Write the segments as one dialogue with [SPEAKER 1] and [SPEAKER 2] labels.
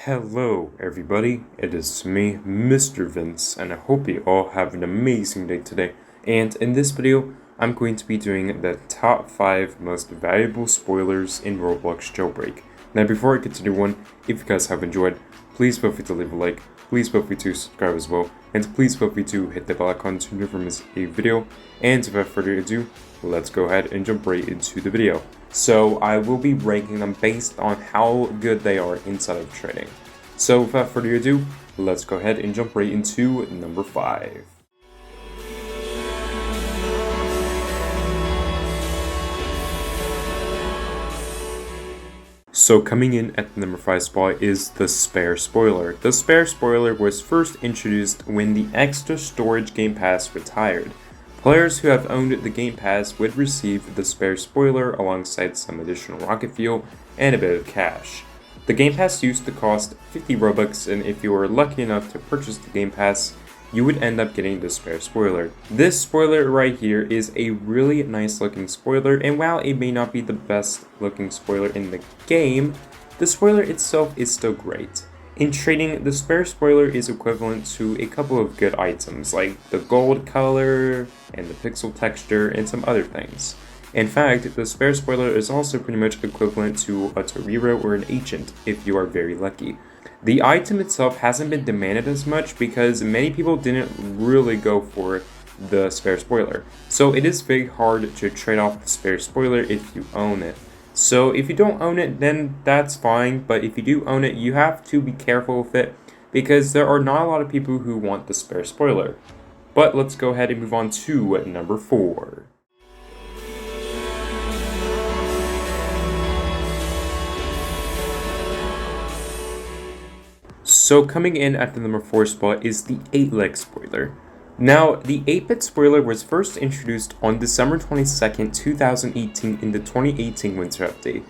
[SPEAKER 1] Hello everybody, it is me, Mr. Vince, and I hope you all have an amazing day today. And in this video, I'm going to be doing the top 5 most valuable spoilers in Roblox Jailbreak. Now before I continue on, if you guys have enjoyed, please feel free to leave a like, please feel free to subscribe as well, and please feel free to hit the bell icon to never miss a video. And without further ado, let's go ahead and jump right into the video. So I will be ranking them based on how good they are inside of trading. So without further ado, let's go ahead and jump right into number 5. So coming in at the number 5 spot is the Spare Spoiler. The Spare Spoiler was first introduced when the Extra Storage Game Pass retired. Players who have owned the Game Pass would receive the Spare Spoiler alongside some additional rocket fuel and a bit of cash. The Game Pass used to cost 50 Robux, and if you were lucky enough to purchase the Game Pass, you would end up getting the Spare Spoiler. This spoiler right here is a really nice looking spoiler, and while it may not be the best looking spoiler in the game, the spoiler itself is still great. In trading, the Spare Spoiler is equivalent to a couple of good items like the gold color and the pixel texture and some other things. In fact, the Spare Spoiler is also pretty much equivalent to a Torero or an Ancient if you are very lucky. The item itself hasn't been demanded as much because many people didn't really go for the Spare Spoiler, so it is very hard to trade off the Spare Spoiler if you own it. So if you don't own it, then that's fine, but if you do own it, you have to be careful with it because there are not a lot of people who want the Spare Spoiler. But let's go ahead and move on to number 4. So coming in at the number 4 spot is the 8-leg spoiler. Now, the 8-bit spoiler was first introduced on December 22nd, 2018 in the 2018 Winter Update.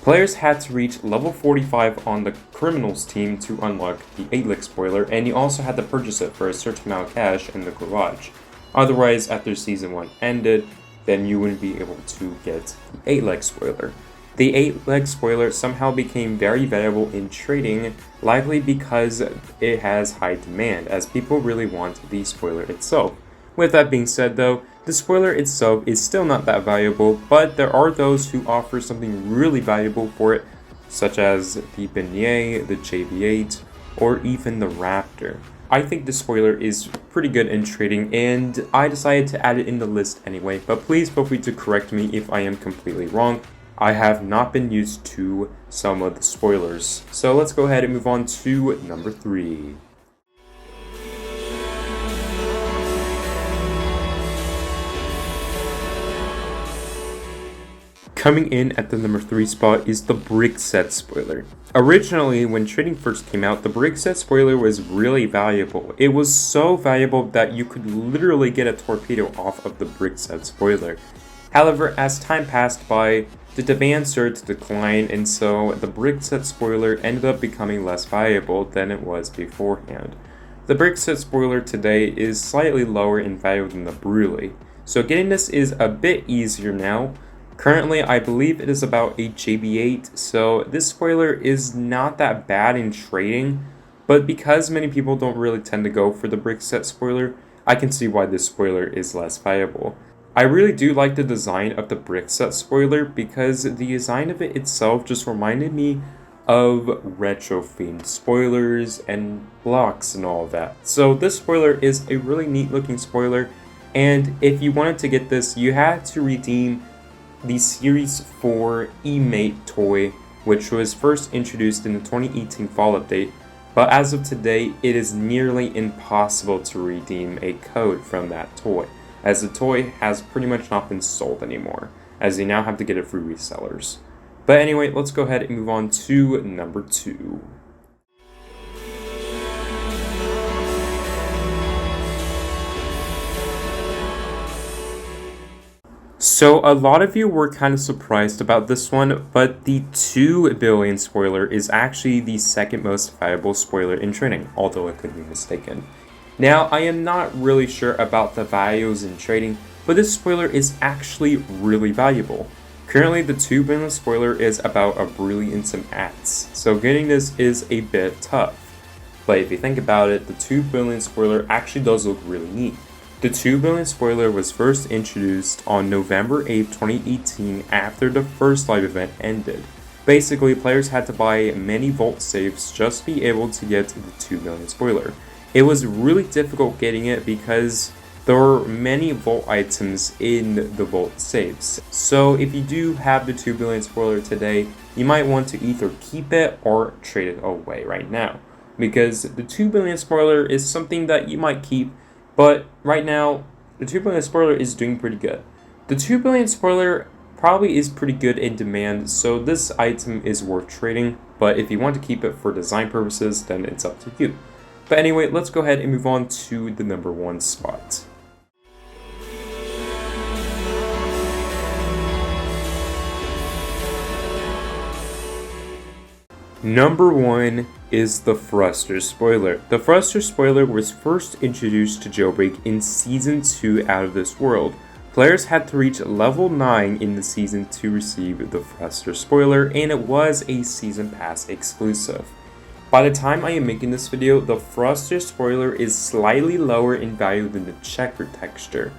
[SPEAKER 1] Players had to reach level 45 on the Criminals team to unlock the 8-leg spoiler, and you also had to purchase it for a certain amount of cash in the garage. Otherwise, after Season 1 ended, then you wouldn't be able to get the 8-leg spoiler. The 8-leg spoiler somehow became very valuable in trading, likely because it has high demand, as people really want the spoiler itself. With that being said though, the spoiler itself is still not that valuable, but there are those who offer something really valuable for it, such as the Beignet, the JB8, or even the Raptor. I think the spoiler is pretty good in trading, and I decided to add it in the list anyway, but please feel free to correct me if I am completely wrong. I have not been used to some of the spoilers. So let's go ahead and move on to number 3. Coming in at the number 3 spot is the Brickset Spoiler. Originally, when trading first came out, the Brickset Spoiler was really valuable. It was so valuable that you could literally get a torpedo off of the Brickset Spoiler. However, as time passed by, the demand started to decline, and so the Brickset Spoiler ended up becoming less valuable than it was beforehand. The Brickset Spoiler today is slightly lower in value than the Brulee, so getting this is a bit easier now. Currently, I believe it is about a JB8, so this spoiler is not that bad in trading, but because many people don't really tend to go for the Brickset Spoiler, I can see why this spoiler is less valuable. I really do like the design of the Brickset Spoiler because the design of it itself just reminded me of retro-themed spoilers and blocks and all of that. So this spoiler is a really neat looking spoiler, and if you wanted to get this, you had to redeem the Series 4 E-Mate toy, which was first introduced in the 2018 Fall Update, but as of today, it is nearly impossible to redeem a code from that toy, as the toy has pretty much not been sold anymore, as you now have to get it through resellers. But anyway, let's go ahead and move on to number 2. So a lot of you were kind of surprised about this one, but the 2 billion spoiler is actually the second most valuable spoiler in trading, although I could be mistaken. Now, I am not really sure about the values in trading, but this spoiler is actually really valuable. Currently, the 2 billion spoiler is about a brilliance in ads, so getting this is a bit tough. But if you think about it, the 2 billion spoiler actually does look really neat. The 2 billion spoiler was first introduced on November 8, 2018 after the first live event ended. Basically, players had to buy many vault safes just to be able to get the 2 billion spoiler. It was really difficult getting it because there were many vault items in the vault safes. So if you do have the 2 billion spoiler today, you might want to either keep it or trade it away right now. Because the 2 billion spoiler is something that you might keep, but right now, the 2 billion spoiler is doing pretty good. The 2 billion spoiler probably is pretty good in demand, so this item is worth trading, but if you want to keep it for design purposes, then it's up to you. But anyway, let's go ahead and move on to the number 1 spot. Number 1 is the Thruster Spoiler. The Thruster Spoiler was first introduced to Jailbreak in Season 2 Out of This World. Players had to reach level 9 in the season to receive the Thruster Spoiler, and it was a Season Pass exclusive. By the time I am making this video, the Thruster Spoiler is slightly lower in value than the checker texture.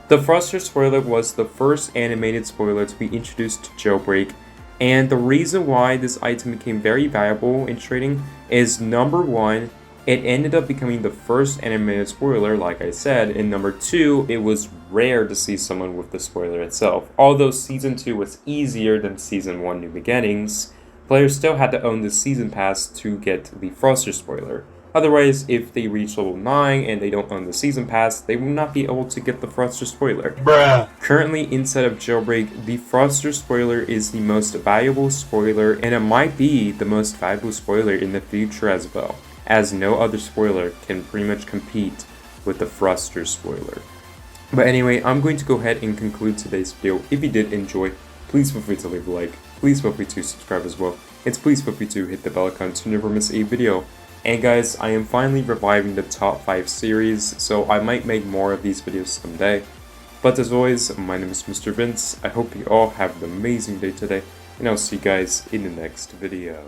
[SPEAKER 1] The Thruster Spoiler was the first animated spoiler to be introduced to Jailbreak, and the reason why this item became very valuable in trading is number 1, it ended up becoming the first animated spoiler, like I said, and number 2, it was rare to see someone with the spoiler itself. Although Season 2 was easier than Season 1 New Beginnings, players still had to own the Season Pass to get the Thruster Spoiler. Otherwise, if they reach level 9 and they don't own the Season Pass, they will not be able to get the Thruster Spoiler. Bruh. Currently, inside of Jailbreak, the Thruster Spoiler is the most valuable spoiler, and it might be the most valuable spoiler in the future as well, as no other spoiler can pretty much compete with the Thruster Spoiler. But anyway, I'm going to go ahead and conclude today's video. If you did enjoy, please feel free to leave a like, please feel free to subscribe as well, and please feel free to hit the bell icon to never miss a video. And guys, I am finally reviving the top 5 series, so I might make more of these videos someday. But as always, my name is Mr. Vince. I hope you all have an amazing day today, and I'll see you guys in the next video.